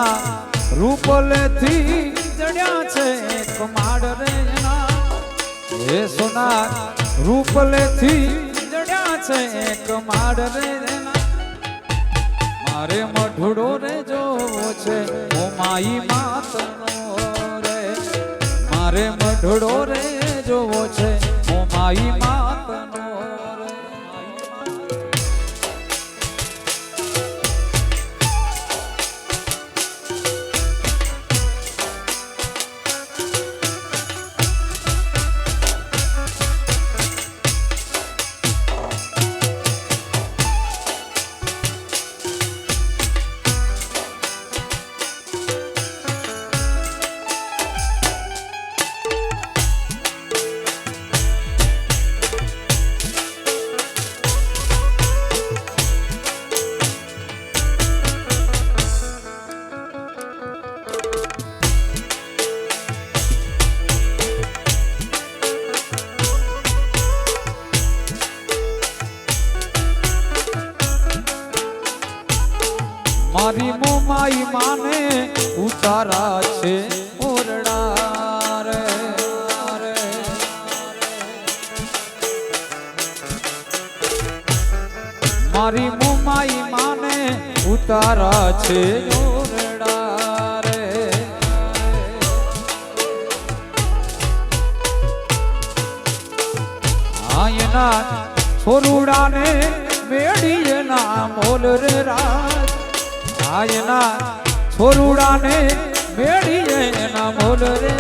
સોના રૂપલેથી જડ્યા છે કમાડ રે એના હે સોના રૂપલેથી જડ્યા છે કમાડ રે એના મારે મઢડો રે જોવો છે ઓ માઈ માતનો રે મારે મઢડો રે જોવો છે ઓ માઈ માતનો મારી મોમાઈ માને ઉતારા છે ઓરડા રે મારી મોમાઈ માને ઉતારા છે ઓરડા રે આયના છોરુડાને મેડીએ ના મોલ રે રાજ આયના છોરુડાને મેળીએ એના મોલ રે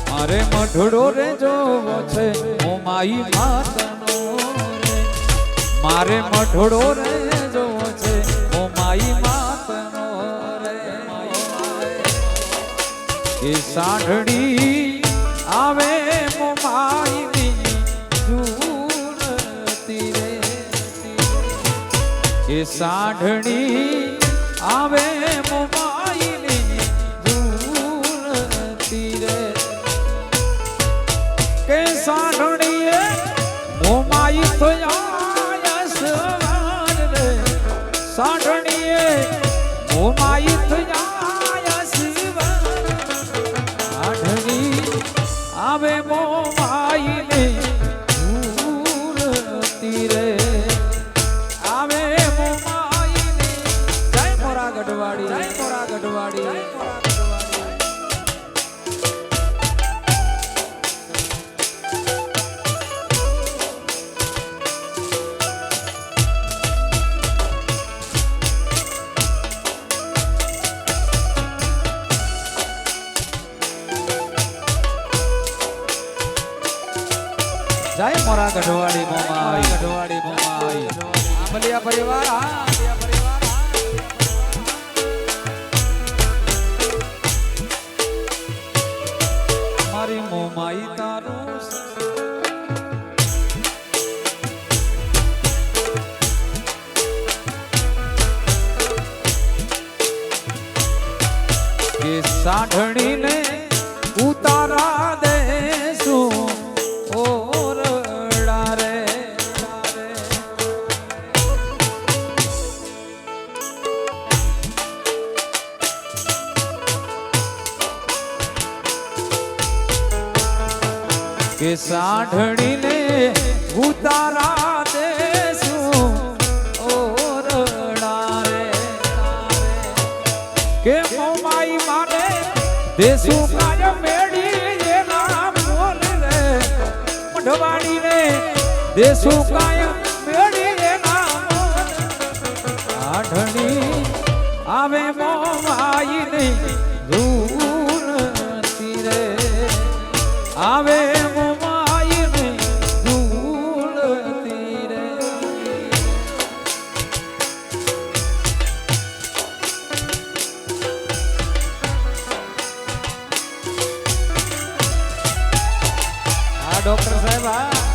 મારે મઢડો રે જોવો છે ઓ માઈ માતનો રે મારે મઢડો રે જોવો છે ઓ માઈ માતનો રે એ સાંઢળી આવે મો માઈની જૂનતી રે એ સાંઢણી આવે મોમાઈની જૂનતી રે કે સાંઢણીએ મોમાઈ તો આયા સવાર રે સાંઢણીએ મોમાઈ તો આયા સવાર સાંઢણી આવે મોમાઈની જૂનતી રે ગઢવાડી જય મોરા ગઢવાડી મોમાઈ ગઢવાડી મોમાઈ આંબલિયા પરિવાર મારી મોમાઈ તારું કે સાંઢણીને ઉતારા દેશું ઓરડા રે કે સાંઢણીને ઉતારા દેશું ઓરડા રે કે મોમાઈ માને દેશું કાયમ મેળી એના મોલ રે મઢવાડી ને દેશું કાયમ મેળી એના મોલ સાંઢણી આવે મોમાઈ ની જૂનતી રે આવે ડોક્ટર સાહેબ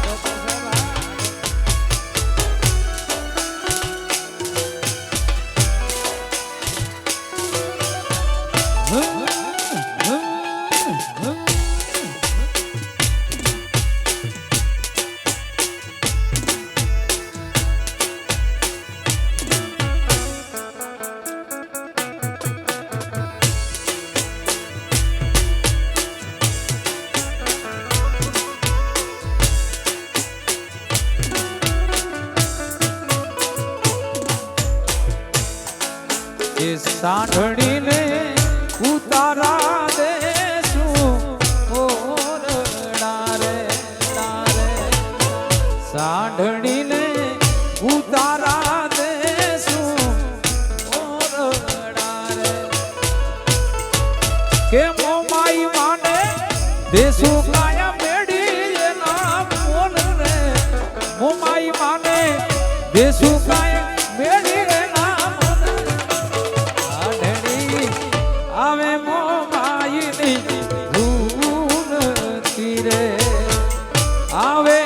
સાંઢણીને ઉતારા દેશું ઓરડા રે સાંઢણીને ઉતારા દેશું ઓરડા રે કે મોમાઈ માને દેશું કાયા મેડી એના મોન રે મોમાઈ માને દેશું કાયા મેડી એના મોન સાંઢણી આવે મોમાઈની ધૂન તીરે આવે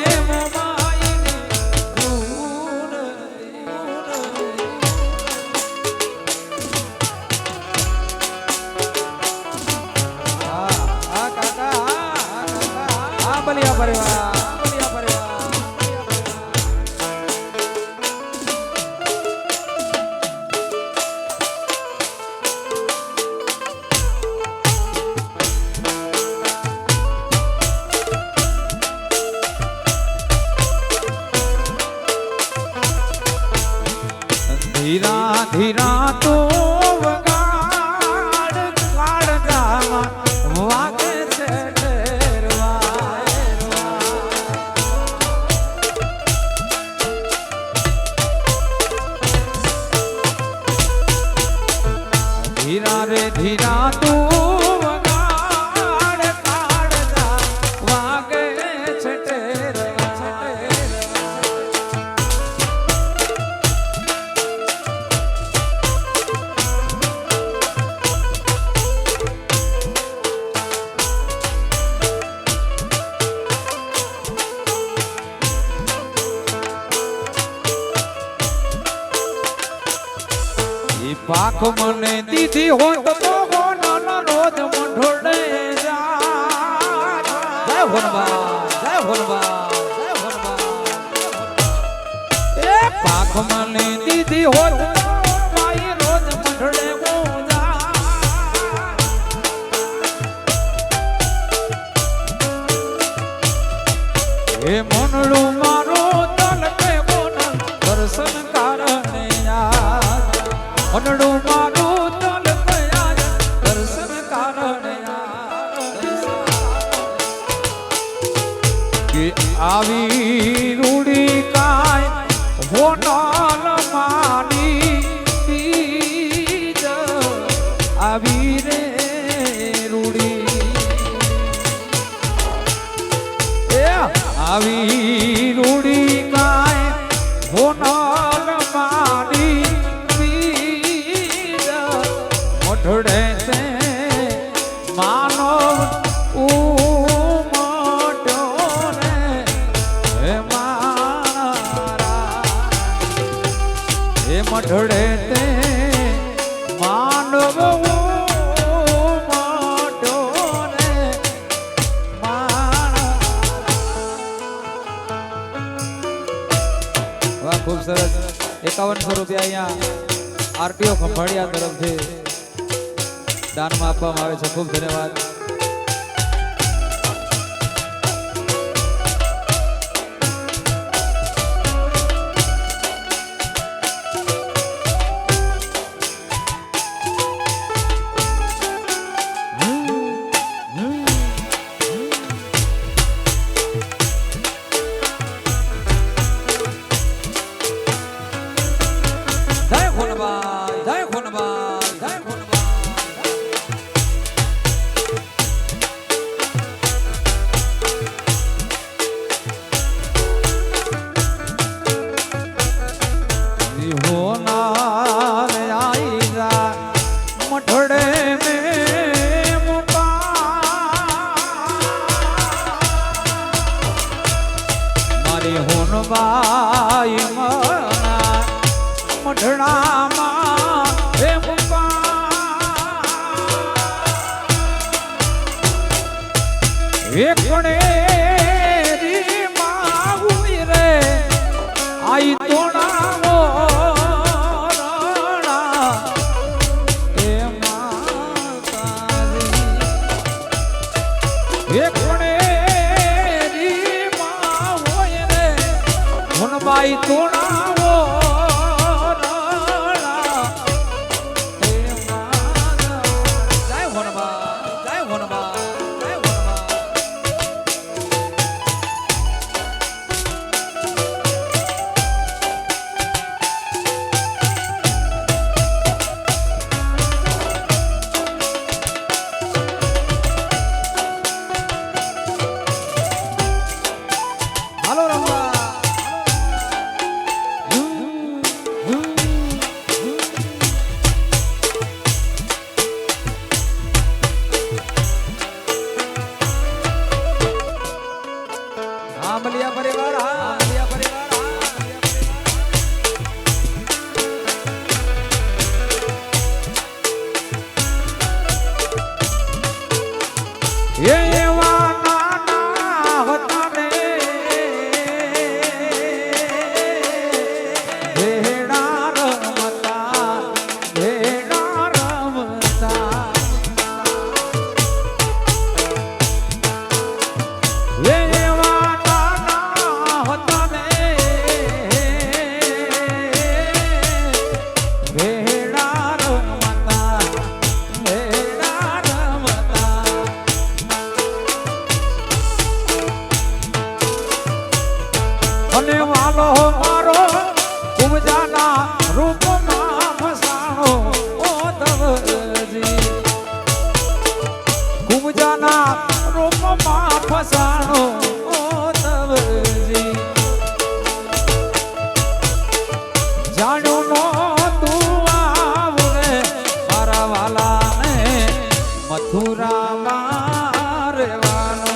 બલિયા પરિવાર ધીરા ધીરા તો વગાડ કાળજામાં વાગે છે ધીરા રે ધીરા તું વગાડ કાળજા વાગે છે પાખ મને દીધી હોત તો હોના રોજ મંઢોળે જય હોનબા જય હોનબા જય હોનબા એ પાખ મને દીધી હોત માઈ રોજ મંઢોળે મોજા એ મનડું મારો તલકે બોન દર્શન કારણે મનડું મારું તલ ગયા દર્શન કારણે કે આવી રૂડી કાય હોનલ માની તીજ આવી રે રૂડી એ આવી રૂડી કાય હોનલ માની મોઢડે તે માનવ ઉમટો રે હે મારા હે મોઢડે તે માનવ ઉમટો રે મારા વાહ ખૂબ સરસ 5100 રૂપિયા અહીંયા આરટીઓ ખંભાળિયા તરફથી દાનમાં આપવામાં આવે છે ખૂબ ધન્યવાદ જય ખોનબા જય ખોનબા જય ખોનબા હોનબાઈ મના મઢડામાં હે એકણે રી માહુઈ રે આઈ તોડાવો રણા એ માતારી એકણે રી માહુઈ રે હોનબાઈ તોડાવો રણા એ અને વાલો મારો કુંજાના રૂપમાં ફસાણો ઓ ધવજી કુંજાના રૂપમાં ફસાણો ઓ ધવજી જાણ્યું નો તું આવરે મારા વાલાને મથુરામાં રહેવાનો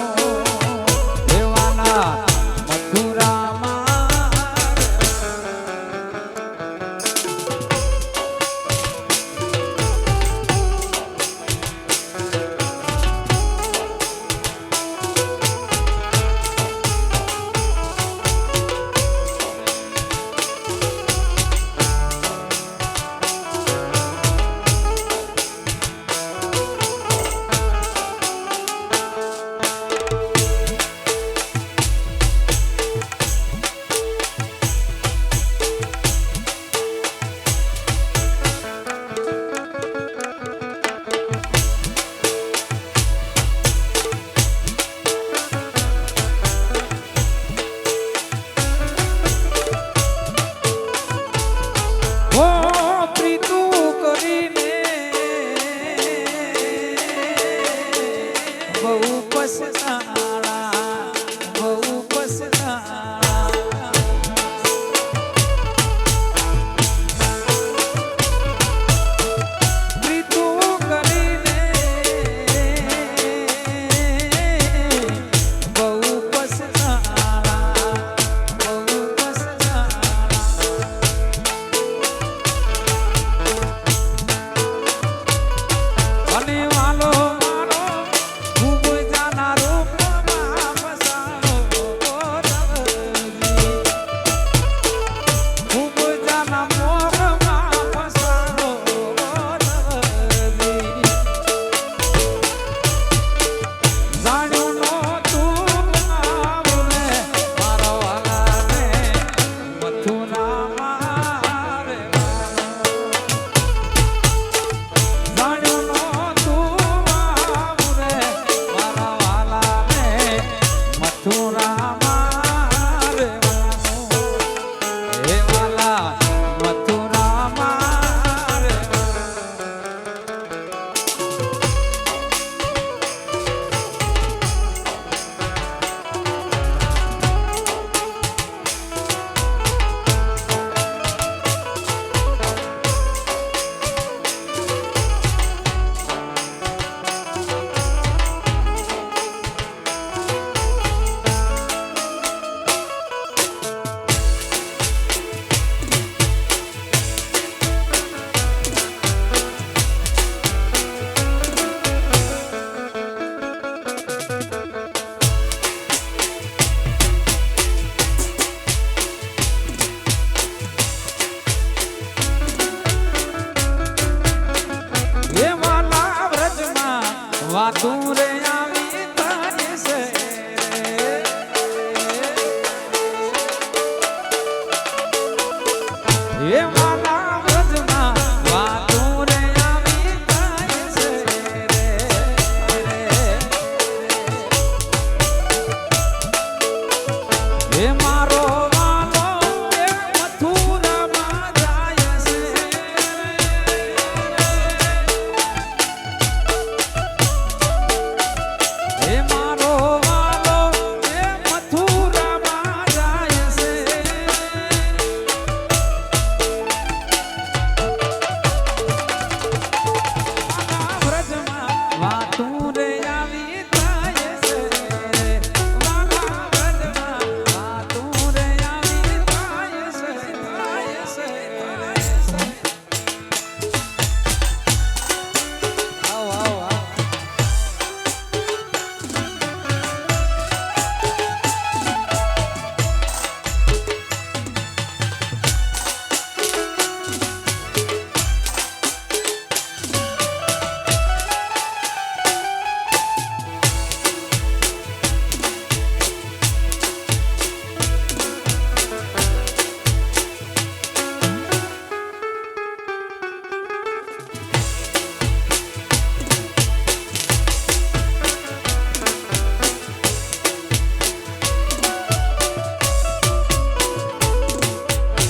રહેવાના મથુરામાં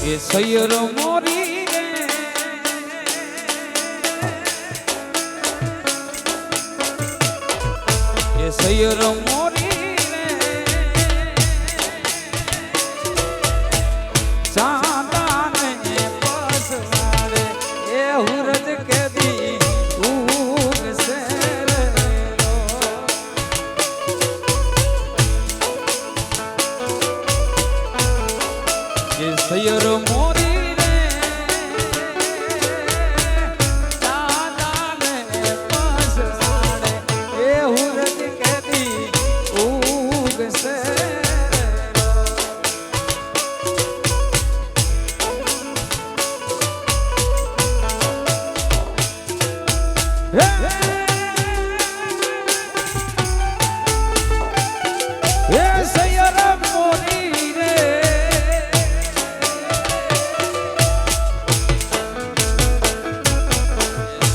એ સૈયર મોરી રે એ સૈયર મોરી રે ચાંદાને પસવાડે એ હુરજ કેદી ઉગસે રે એ સૈયર મોરી રે ચાંદાને પસવાડે એ હુરજ કેદી ઉગસે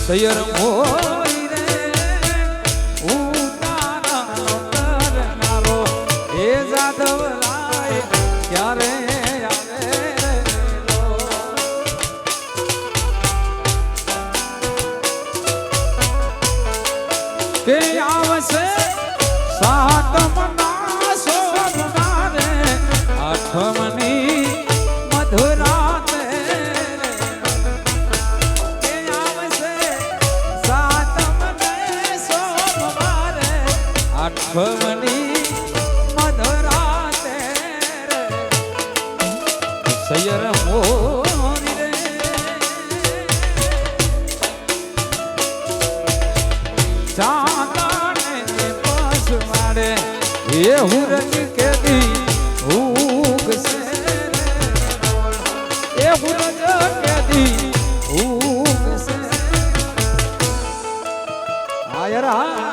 સૈયર મોરી રે ઉતારા કરનારો એ જાદવરાય ક્યારે આવે લો કે આવશે સાતમના સોમવારે આઠમની મધુરાતે આઠમની મધુરાતે સૈયર મોરી રે ચાંદાને પસવાડે એ હુરજ કેદી ઉગશે એ હુરજ કેદી ઉગશે આયરા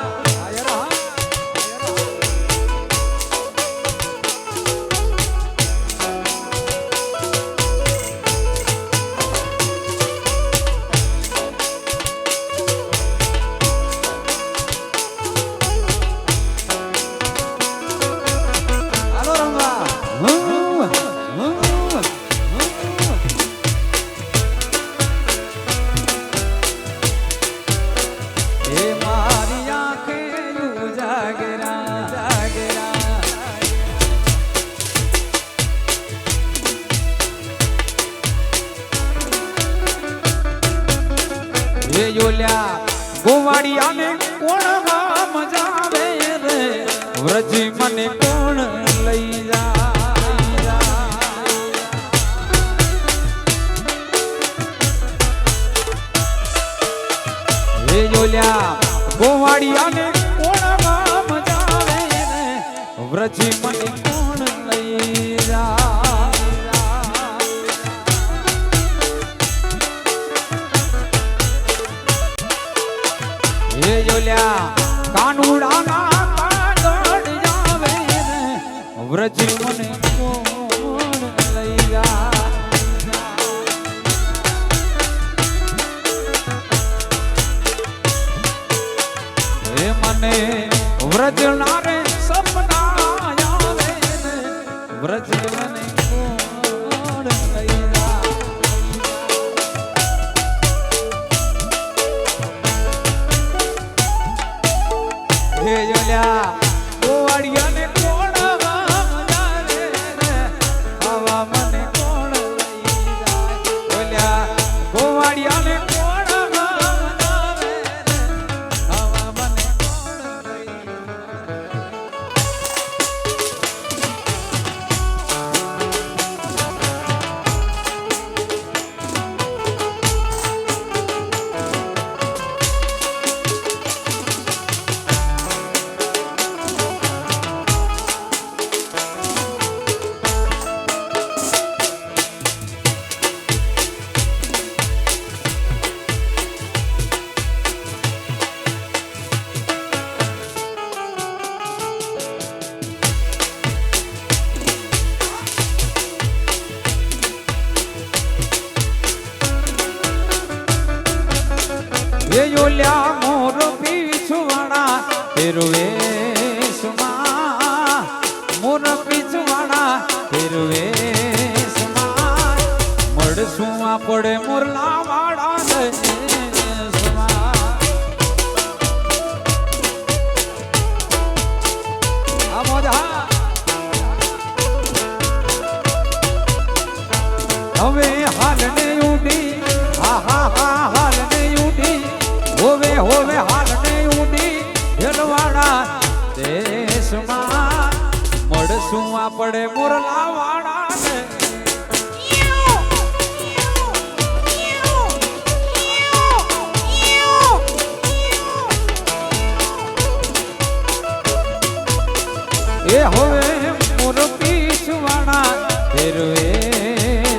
યોલ્યા ગોવાડિયાને કોણ ગામ જાવે રે વ્રજી મને કોણ લઈ જા હે યોલ્યા ગોવાડિયાને કોણ ગામ જાવે રે વ્રજી મને કોણ લઈ જા હે જોલ્યા કાનુડાના કાગળ જાવે રે વ્રજ મને કોણ લઈ જા હે મને વ્રજ ના રે સપના આવે રે વ્રજ મને કોણ લઈ જા હે જોલ્યા ગોવાડિયાને કોણ ગામ જાવે રે આવા મને કોણ લઈ જાય જોલ્યા ગોવાડિયાને કોણ ગામ જાવે રે આવા મને કોણ લઈ ये योल्या मोर पीछुवाड़ा तेरुवे सुमा मोर पीछुवाड़ा तेरुवे सुमा સુવા પડે મોરલા વાળા દેશમાં. આ મોજા હવે હાલને ઉડી, હા હા હા હાલને ઉડી, હોવે હોવે હાલને ઉડી ભેલવાડા દેશમાં. મળશું આપણે મોરલા વાળા ને. એ હવે મોર પીછવાડા ફેરવેશમાં.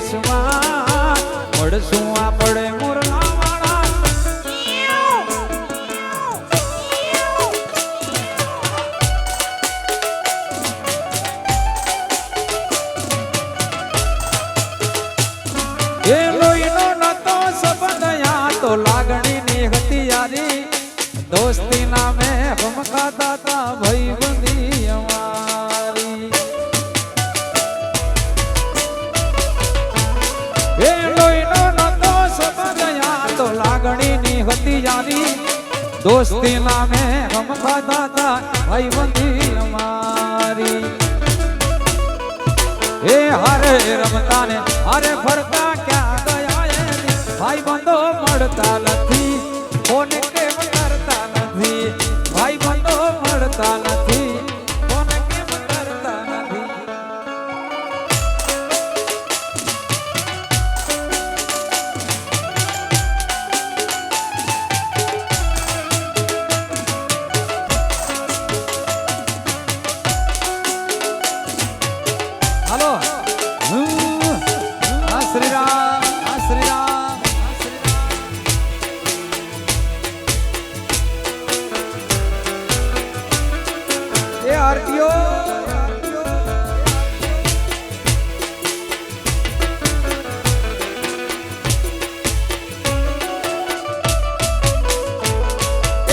મળશું આપણે મોરલા વાળા. એ લોહીનો નતો સંબંધ આ તો લાગણીની હતી યારી. દોસ્તી નામે હમખાતા તા ભાઈબંધી અમારી. એ લોહીનો નતો સંબંધ આ તો લાગણીની હતી યારી. દોસ્તી નામે હમખાતા તા ભાઈબંધી અમારી. એ હારે રમતા ને હારે ફરતા ક્યાં ગયા એની. ભાઈ બંધો મળતા નથી, કોને કેમ કરતા નથી. ભાઈ બંધો મળતા નથી, કોને કેમ કરતા નથી. હાલો આ શ્રી રામ, આ શ્રી રામ. એ આરતીઓ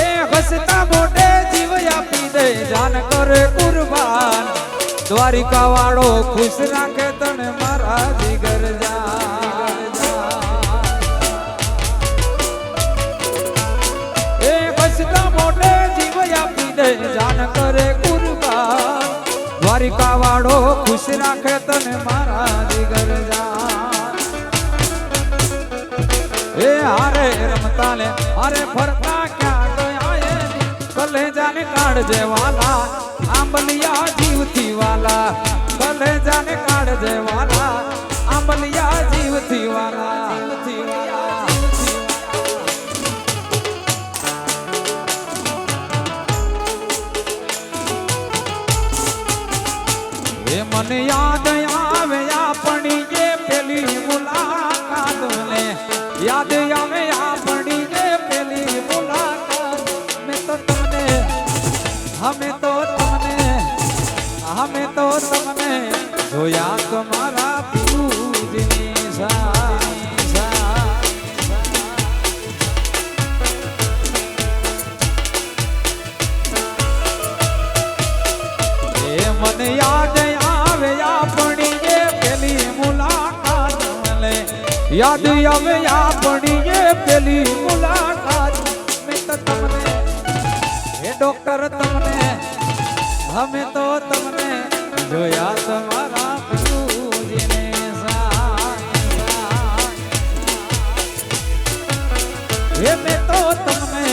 એ હસતા મોઢે જીવ આપી દે જાન કરે કુરબાન. દ્વારિકા વાળો ખુશ રાખે તને મારા જીગર જા. એ હસતા મોઢે જીવ આપી દે જાન કરે કુરબાન. દ્વારિકા વાળો ખુશ રાખે તને મારા જીગર જા. એ હારે રમતા ને હારે ફરતા ક્યાં ગયા એની. કલેજાને કાઢજે વાલા આંબલિયા જીવથી વાલા. કલેજાને કાઢજે વાલા આંબલિયા જીવથી વાલા. એ મને યાદ આવે આપણી જે પેલી મુલાકાત ને. યાદ આવે આપણી જે પેલી મુલાકાત. મેં તો તમને અમે તો તમને જોયા તમારા પિયુજની એ મને યાદ આવે આપણી જે પેલી મુલાકાત મને. યાદ આવે આપણી જે પેલી મુલાકાત. મેં તો તમને એ ડોક્ટર તમને અમે તો તમને જોયા તમારા પિયુજીને એ મેં તો તમને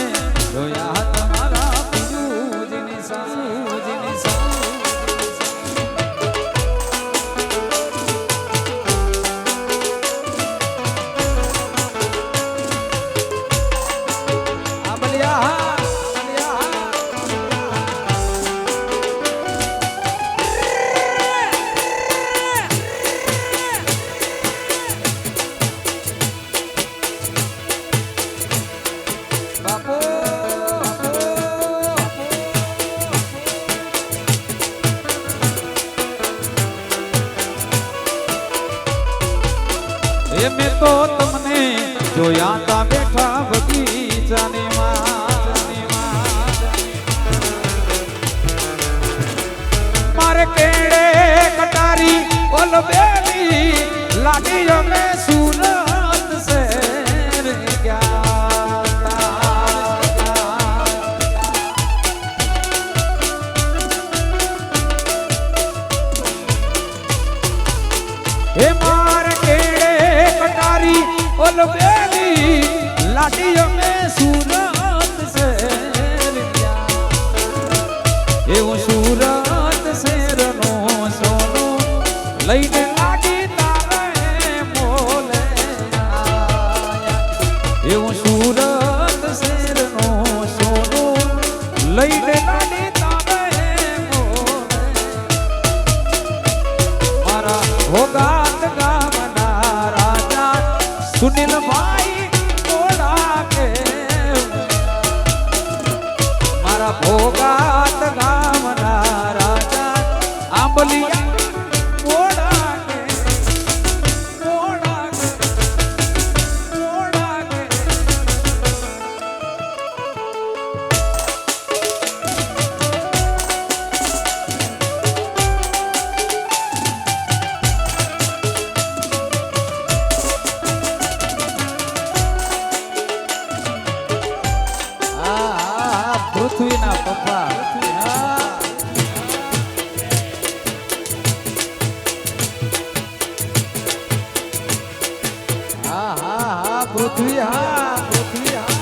જોયા તમારા પિયુજીને આ બલિયા. એ મેં તો તમને જોયા તા બેઠા બગીચાની માં. મારે કેડે કટારી ઓલ બેલી લાડી અમે સુરત हे मार केड़े कटारी ओल बेली लाडियो में सूरत से એવું સુરત શેરનો સોનો લઈને લાડી તારે મોલે એવું સુરત શેરનો સોનો લઈને લાડી તારે મોલે મારા ભોગાત ગામના રાજા સુનિલભાઈ મોડા કે મારા ભોગાત ગામના રાજા આંબલિયા મોડા કે મોડા કે મોડા કે પૃથ્વીના પપ્પા હા હા હા પૃથ્વી હા પૃથ્વી હા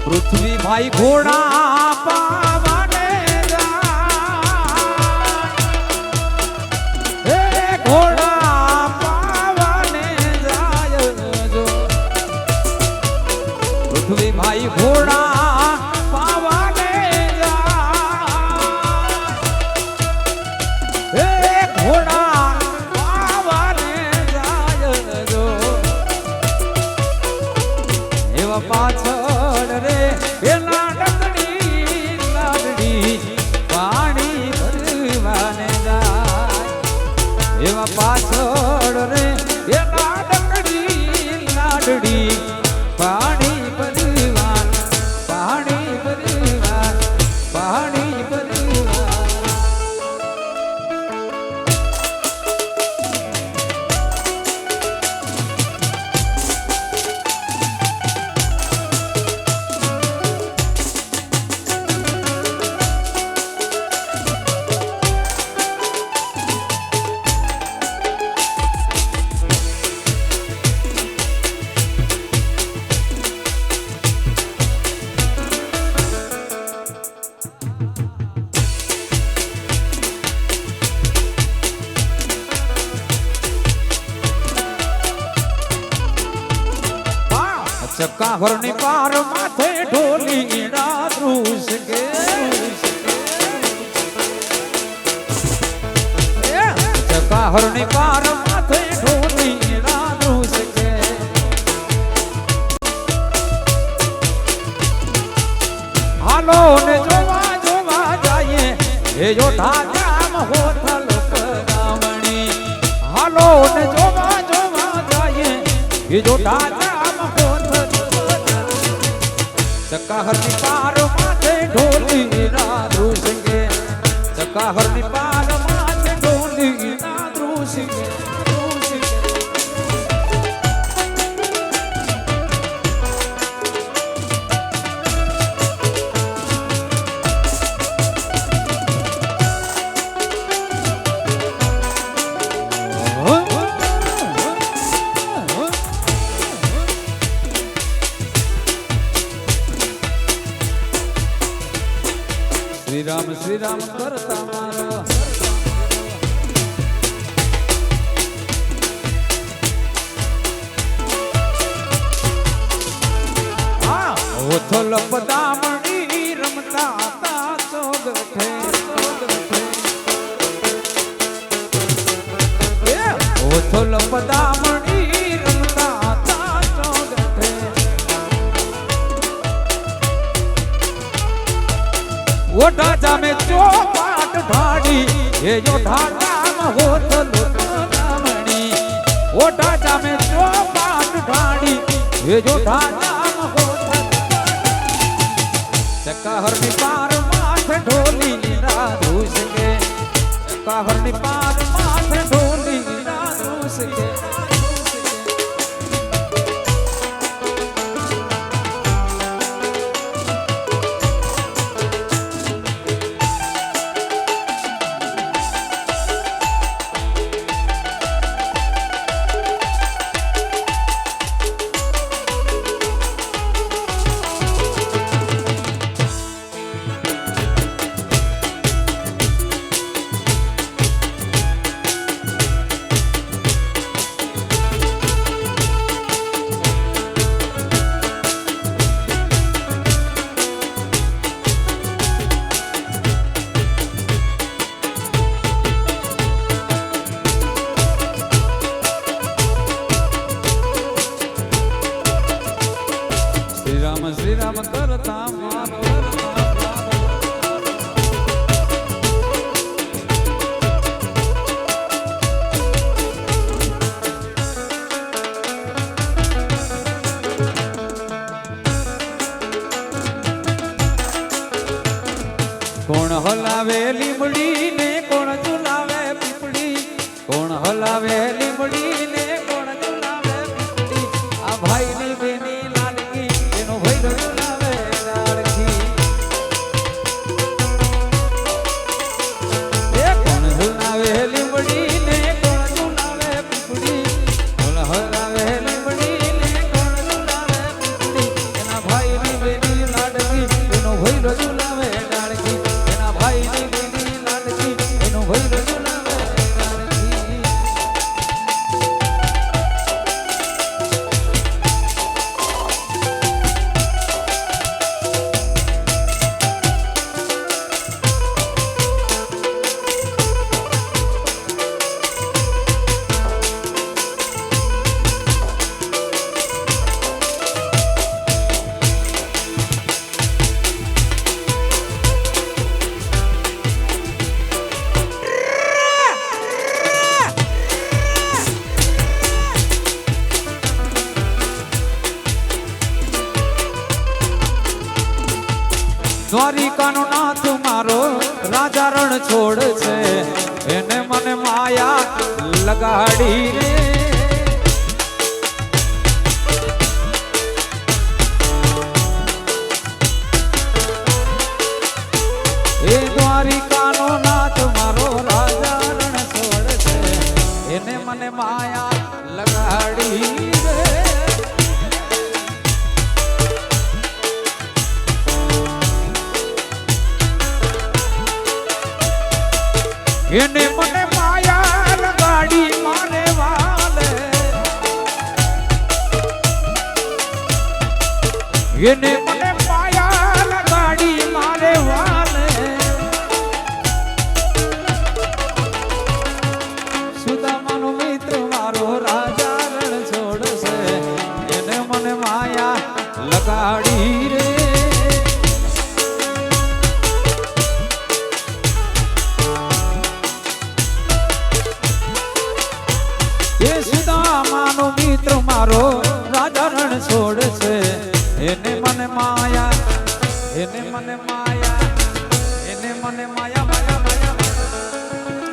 પૃથ્વી ભાઈ ઘોડા પાવાને જાય હે ઘોડા પાવાને જાય જો પૃથ્વી ભાઈ ઘોડા પાવાને જાય હે ઘોડા પાવાને જાય જો એવા પાછળ રે એ લાડકડી લાડડી પાણી ભરવાને જાય એવા પાછળ રે એ લાડકડી લાડડી પાણી ભરવાન પાણી ભરવાન પાણી ભરવાન ચક્કાહરની પાર માથે ઢોલી રાધ્રુસ કે ચક્કાહરની પાર માથે ઢોલી રાધ્રુસ કે હાલો ને જોવા જોવા જઈએ એ જોઠા ગામ હોથલ ગામણી હાલો ને જોવા જોવા જઈએ એ જોઠા ચક્કાહરની પાર માથે ઢોલી રાધ્રુસ કે ચક્કાહરની પાર માથે ઢોલી રાધ્રુસ કે શ્રી રામ કરતા મારો ઓથલ પદામણી રમતા તા ચોગઠે ઓથલ પદામણી રમતા તા ચોગઠે ઓઢા જામે ચોપાટ ઢાડી એ જોઠા ગામ હોથલ પદામણી ઓઢા જામે ચોપાટ ઢાડી એ જોઠા ગામ હોથલ ચક્કાહરની પાર માથે ઢોલી રાધ્રુસ કે ચક્કાહરની પાર માથે ઢોલી રાધ્રુસ કે કરતા મારો કોણ હલાવે લીમડી ને કોણ ઝુલાવે પીપળી કોણ હલાવે લીમડી ને કોણ ઝુલાવે પીપળી આ ભાઈ ની બેની લાડકી એનો ભાઈ ઝુલાવે લાડકી એ કોણ ઝુલાવે લીમડી ને કોણ ઝુલાવે પીપળી કોણ હલાવે લીમડી ને કોણ ઝુલાવે પીપળી એના ભાઈ ની બેની લાડકી એનો ભાઈ ઝુલાવે લાડકી ભાઈ ની બેની લાડકી એનો ભાઈ ઝુલાવે લાડકી દ્વારિકાનો નાથ મારો રાજા રણ છોડ છે એને મને માયા લગાડી રે એ દ્વારિકાનો નાથ મારો રાજા રણ છોડ છે એને મને માયા લગાડી રે એને મને માયા લગાડી મારે વાલે એને મને માયા લગાડી મારે વાલે સુદામાનો મિત્ર મારો રાજા રણ છોડ છે એને મને માયા લગાડી રે સુદામાનો મિત્ર મારો રાજા રણ છોડ છે એને મને માયા એને મને માયા એને મને માયા માયા માયા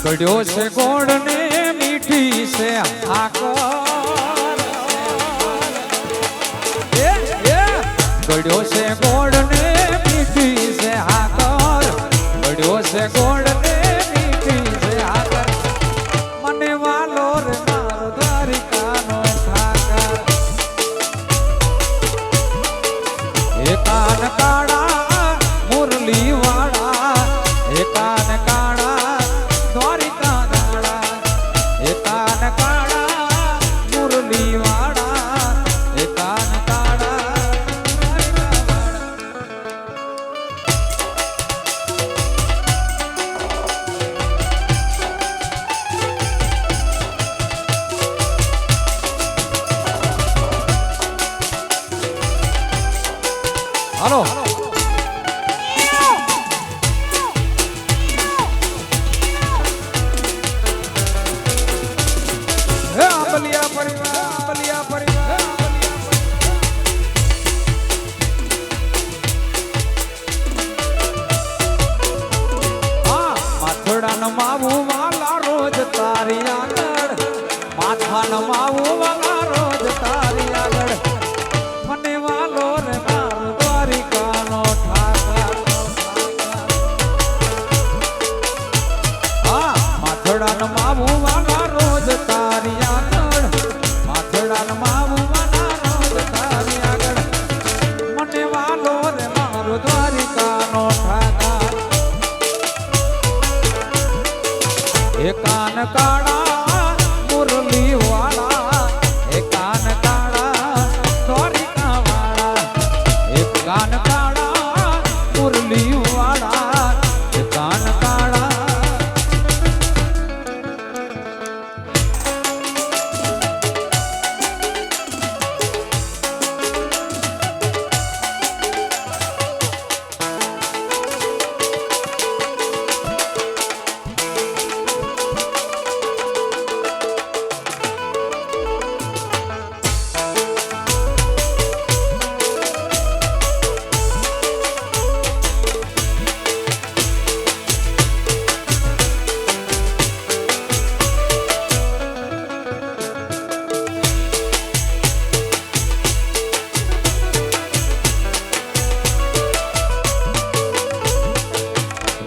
ગળ્યો છે ગોળ ને મીઠી છે આકર ગળ્યો છે ગોળ ને મીઠી છે આકર ગળ્યો છે ગોળ ને મીઠી છે આકર મને વાલો રે મારો દ્વારિકાનો ઠાકર એ કાન કાળા મુરલી વાળા એ કાન કાળા દ્વારિકા દાડા એ કાન કાળા મુરલી વાળા એ કાન કાળા દ્વારિકા વાળા માવું વાલા રોજ તારી આગળ માથાનો માવું વાલા રોજ તારી આગળ મને વાલો રે મારો દ્વારિકાનો ઠાકર હા માથડાનો માવું વાલા રોજ તારી આગળ માથડાનો માવું વાલા રોજ તારી આગળ મને વાલો રે મારો દ્વારિકાનો ઠાકર એ કાન કાળા મુરલી વાળા એ કાન કાળા દ્વારિકા વાળા એ કાન કાળા મુરલી વાળા એ કાન કાળા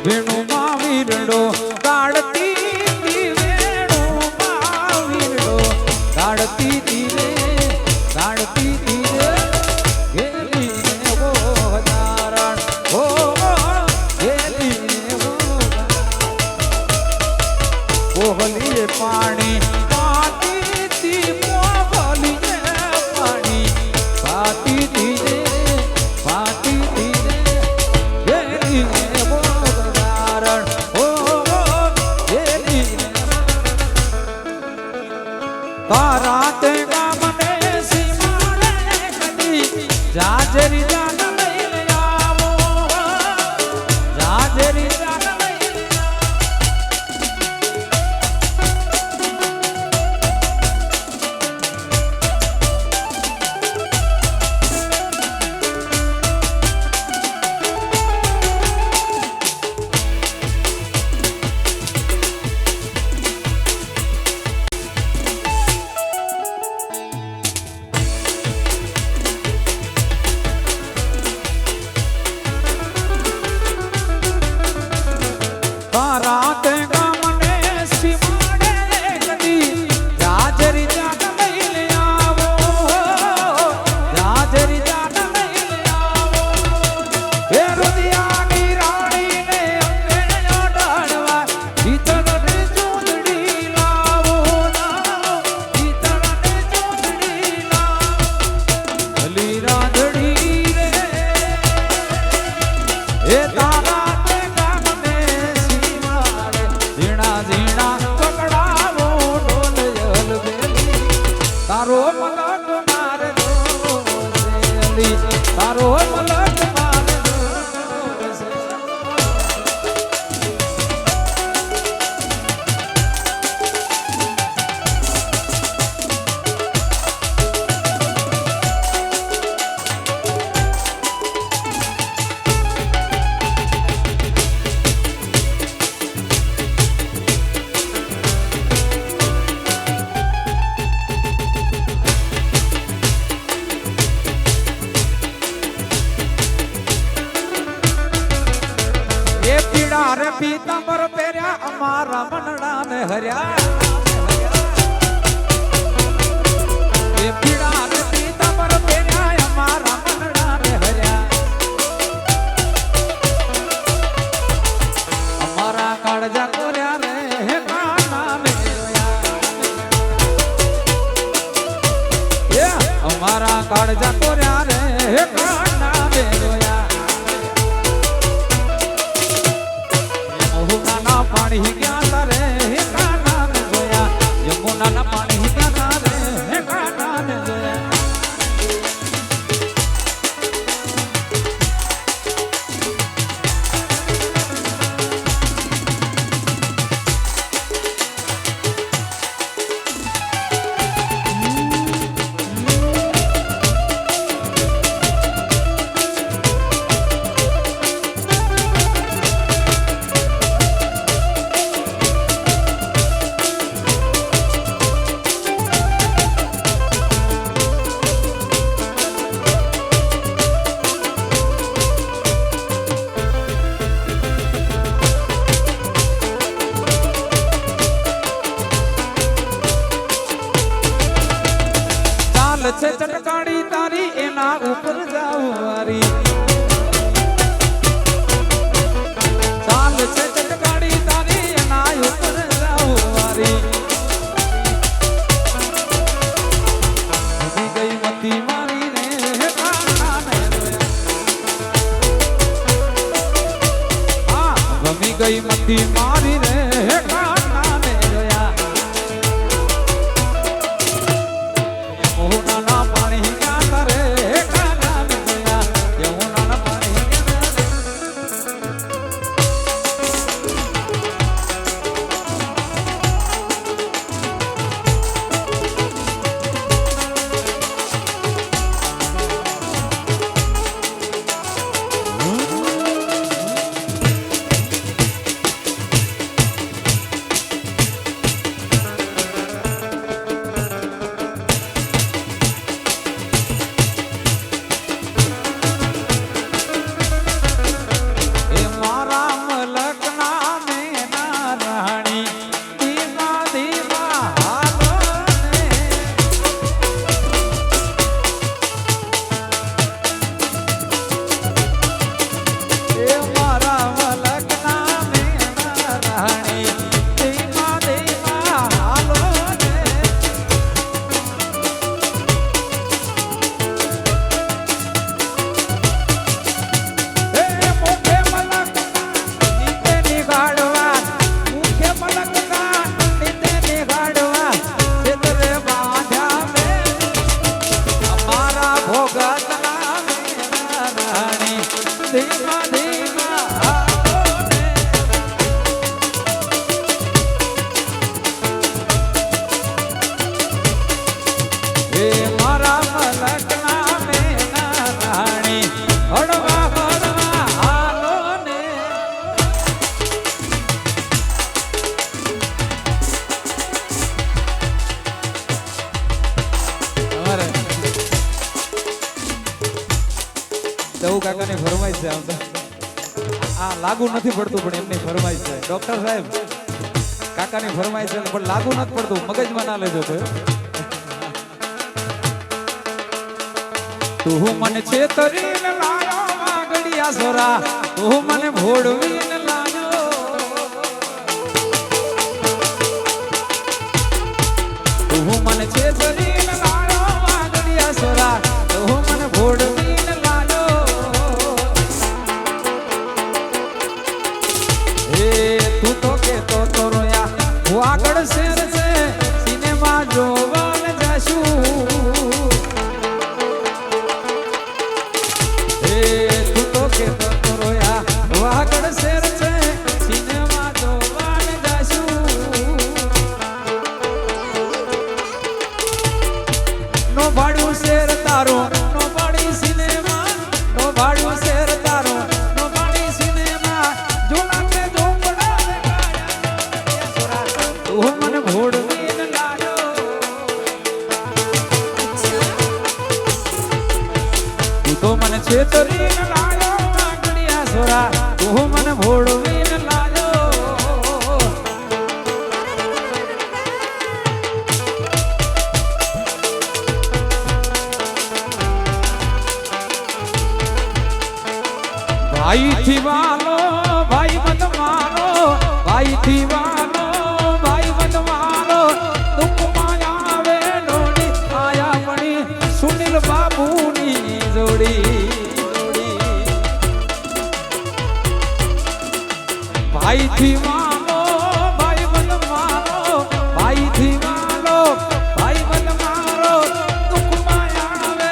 વેણુ માવીરડો ગાડતી તી વેણુ માવીરડો ગાડતી તી રે ગાડતી તી રે ગેલી ને વો હજારણ ઓ ગેલી ને વો કોહલીએ પાણી પાતી તી મોહલીએ પાણી પાતી તી રે પાતી તી રે ગેલી ને વો તારા તે ગામને સીમાડે કદી જાજરી જાન લઈને આવો જાજરી જાન લઈને તારા તે ગામને સીમાડે કદી જાજરી જાન લઈને આવો જાજરી જાન લઈને આવો એ રુદિયાની રાણીને અંગે અડાડવા ભીતરને ચૂંદડી લાવો ના ભીતરને ચૂંદડી લાવો ભલી રાંધડી રે એ તારા તારો મલક મારે તારો મલક મારે રે પીતાંબર પહેર્યા અમારા મનડા ને હર્યા એ પીડા રે પીતાંબર પહેર્યા અમારા મનડા ને હર્યા અમારા કાળજા કોર્યા રે હે કાના ને જોયા અમારા કાળજા કોર્યા રે હે કાના ને જોયા પાણી ગયા તારે હે કાના ને જોયા યમુના ના પાણી ગયા તારે હે કાના ને જોયા એના ઉપર જાઉં વારી ચાલ છે ચટકાડી તારી એના ઉપર જાઉં વારી ગઈ મતી મારી રે કાના ને હા ગમી ગઈ મતી મારી રે કાના ને જોયા યમુના ના પાણી ગાતા રે કાના ને જોયા યમુના ના પાણી દઉ કાકાની ફરમાઈશ છે આમ તો આ લાગુ નથી પડતું પણ એમની ફરમાઈશ છે ડોક્ટર સાહેબ કાકાની ફરમાઈશ છે પણ લાગુ નથી પડતું મગજમાં ના લેજો તો તું મને છેતરીને લાયો વાગડિયા સોરા તું મને ભોળવીને લાયો તું મને છેતરીને લાયો વાગડિયા સોરા તું મને ભોળવીને આગળ શેર છે સિનેમા જોવા જશું હે તું તો કેતો તો રોયા આગળ શેર છે સિનેમા જોવા જશું નો ભાડું શેર તારો નો ભાડી સિનેમા નો ભાડું શેર તારો નો ભાડી સિનેમા જોલા કે ઝોપડા તું મને ભોળવીને લાયો તું તો મને છેતરીને લાયો વાગડિયા સોરા તું મને ભોળવીને લાયો ભાઈ થી વાલો ભાઈ મત મારો ભાઈ થી વાલો સુનિલ બાબુની જોડી ભાઈ થી માલો ભાઈ મન મારો ભાઈ થી માલો ભાઈ મન મારો દુઃખમાં આવે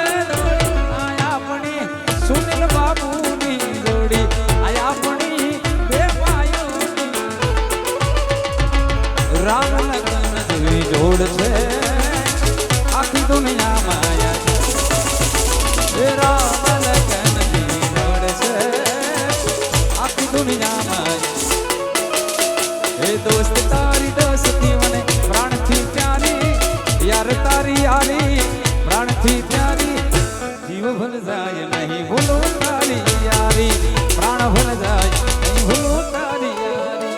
આયા પણી સુનિલ બાબુની જોડી આયા પણી બે ભાઈઓની રામ લગન જેવી જોડ છે આખી દુનિયામાં રામ લગન ની જોડ છે આખી દુનિયામાં એ દોસ્ત તારી દોસ્તી મને પ્રાણથી પ્યારી યાર તારી યારી પ્રાણથી પ્યારી જીવ ભલ જાય નહીં ભૂલો તારી યારી પ્રાણ ભલ જાય નહીં ભૂલો તારી યારી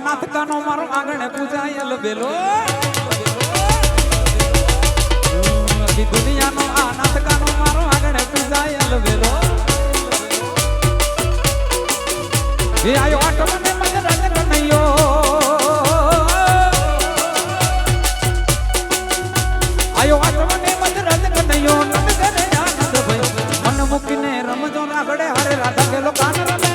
નાથ કાનો મારો આંગણે પૂજાયેલ બેલો દુનિયાનો આ નાથ કાનો મારો આંગણે પૂજાયેલ બેલો એ આયો આટો મને મગર રજ કનૈયો આયો આટો મને મગર રજ કનૈયો નંદ કરે આનંદ ભાઈ મન મૂકીને રમજો રાગડે હરે રાધા કેલો કાન રમે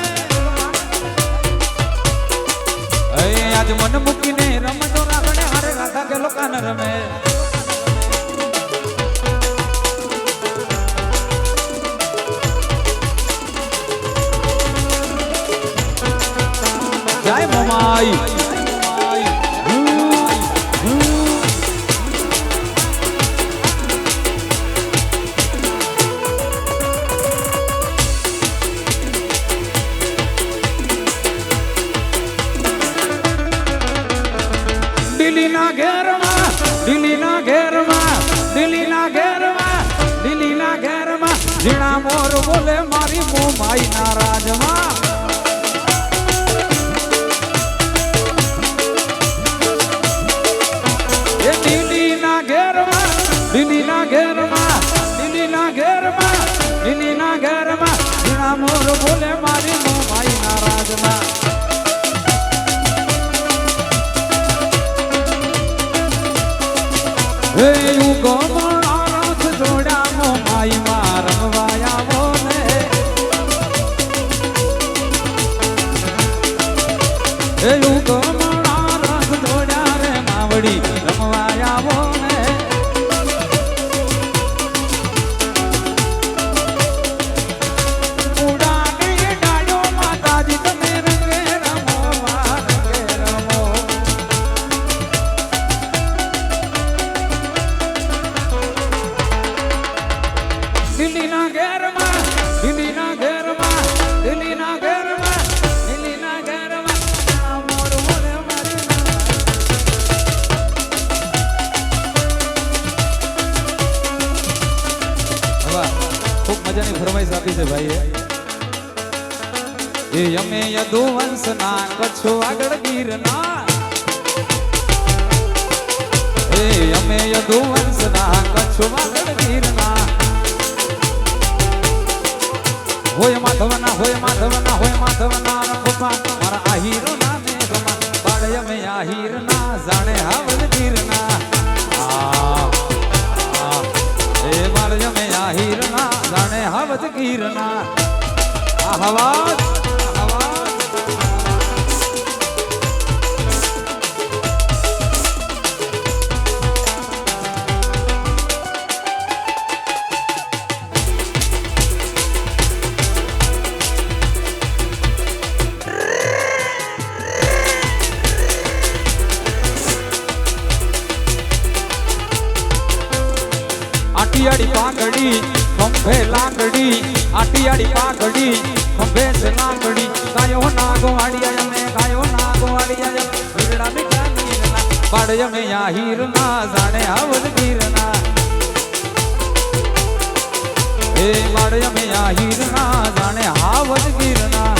આજ મન મૂકીને રમજો રાગડે હરે રાધા કેલો કાન રમે જય મોમાઈ દિલ્હીના ઘેરમાં દિલ્હીના ઘેરમાં દિલ્હીના ઘેરમાં દિલ્હીના ઘેરમાં ઝીણા મોર બોલે મારી મોમાઈ ના રાજમાં દિલ્હીના ઘેરમાં દિલ્હીના ઘેરમાં દિલ્હીના ઘેરમાં દિલ્હીના ઘેરમાં ઝીણા મોર બોલે મારી મોમાઈ ના રાજમાં હે યુગો મારા રથ જોડ્યા મોમાઈ માં રમવાયા બોલે હે યુગો મારા રથ જોડ્યા રે માવડી રમવાયા બોલે ઉડાડી ડાળો માતાજી તમે રંગે રમો રંગે રમો દિલ્હીના ઘેરમાં દિલ્હીના ઘેરમાં દિલ્હીના ઘેરમાં દિલ્હીના ઘેરમાં મોર બોલે મારી હવે ખૂબ મજાની ફરમાઈશ આપી છે ભાઈએ એ અમે યદુવંશના કચ્છ આગળ ગીરના એ અમે યદુવંશના કચ્છ આગળ ગીરના હોય માધવના હોય માધવના હોય માધવના રખમાં મારા આહીરો ના મેઘમાં બાળય મે આહીરના જાણે હાવલ ગીરના એ બાળય મે આહીરના જાણે હાવલ ગીરના આ હવાજ આટિયાડી પાઘડી ખંભે લાકડી આટિયાડી પાઘડી ખંભે છે લાકડી ગાયો નાગો આડિયા મે ગાયો નાગો આડિયા વીરડા મીઠા નીરના બાળય મે આહીરના જાણે હાવલ ગીરના એ બાળય મે આહીરના જાણે હાવલ ગીરના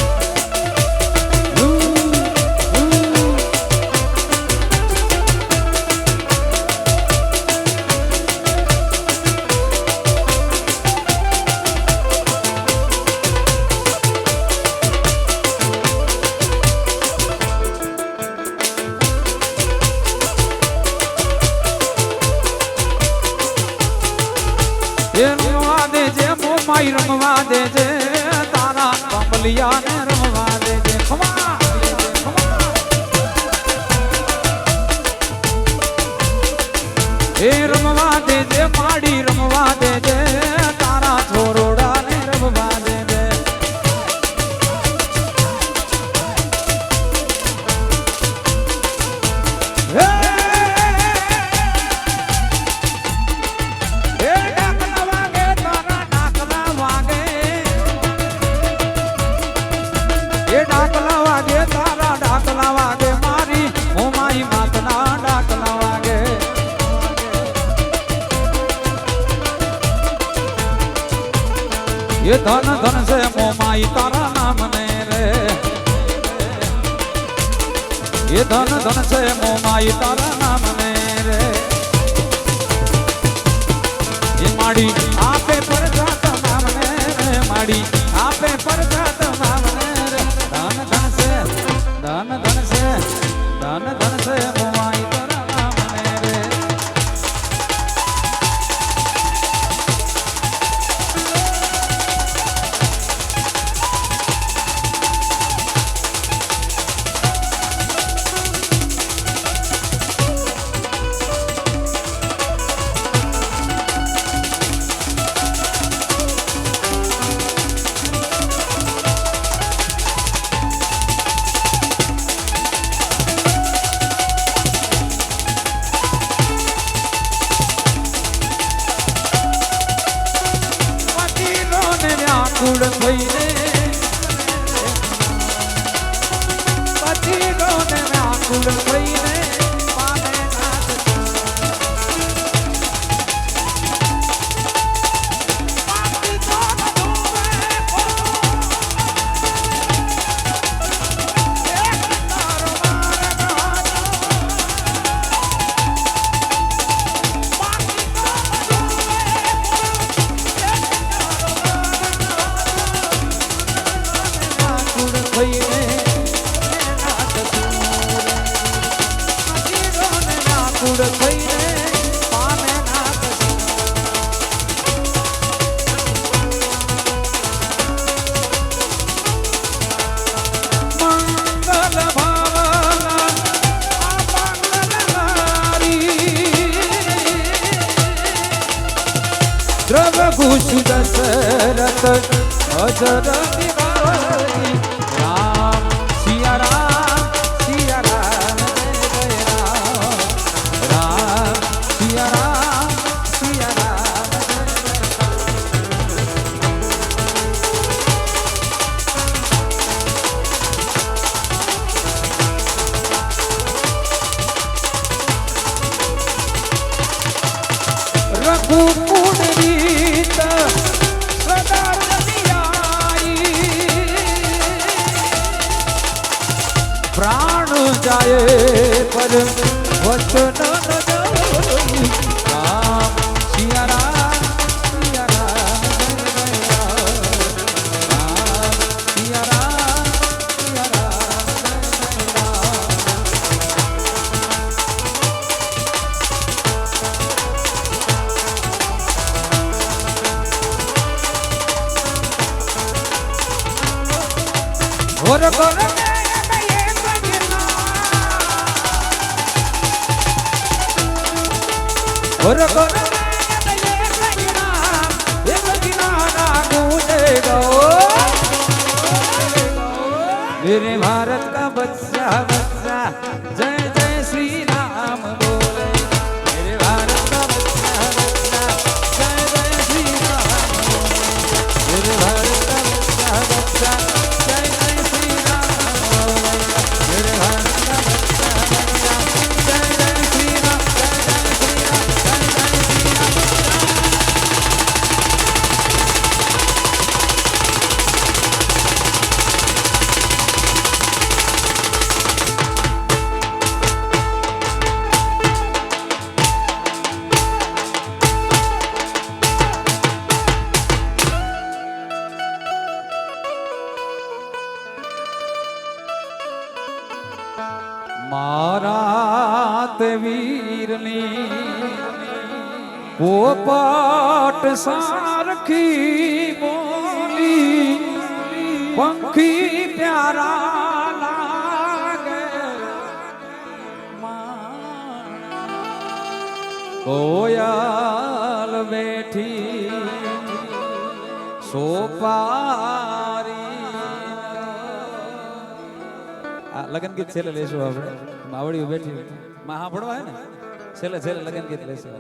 રમવા દેજે મોમાઈ રમવા દેજે તારા કંબલિયાને રમવા દેજે એ રમવા દેજે માડી રમવા દેજે તારા છોરોડાને રમવા દેજે ડાકલા વાગે તારા ડાકલા વાગે મારી મોમાઈ માતના ડાકલા વાગે ये धन धन से मोमाई तारा नाम ने रे એ ધન ધન છે મોમાઈ તારા નામને રે એ માડી આપે પરજા તમામને રે માડી આપે પરજા તમામને રે ધન ધન છે ધન ધન છે ધન ધન છે મોમાઈ તારા નામને રે કુળ થઈને પછી ગોને કુળ થઈને પામે નાથ પાપી તો ડૂબે એક તારો મારે ગાજો પાપી તો થઈને નાથ જીરોને ના કુળ થઈને પામે નાથ મંગલ ભાવના આ મંગલહારી દ્રવ ભૂષ દશરથ અજર દિવારી રામ સિયા રામ સિયા રામ જય જય રામ રામ સિયા રામ સિયા રામ રઘુ પુંડરીક સદા પ્રાણ જાય પર વચન ન જોઈ રામ સિયા રામ સિયા રામ જય જય રામ સિયા રામ સિયા રામ જય જય રામ ઘોર ઘોર ઘોર ઘોર मेरे भारत का बच्चा बच्चा जय जय श्री राम बोले मेरे भारत का बच्चा बच्चा जय जय श्री राम बोले मेरे भारत का बच्चा बच्चा जय जय श्री राम बोले मेरे भारत का बच्चा बच्चा जय जय श्री राम जय जय श्री राम जय जय श्री राम મારા તે વીરની પોપટ સારખી બોલી પંખી પ્યારા લાગે કોયલ બેઠી સોપારી આ લગન ગીત છેલ્લે લેશું આપણે માવડીઓ બેઠી માં સાંભળવા હે ને છેલ્લે છેલ્લે લગન ગીત લેશું.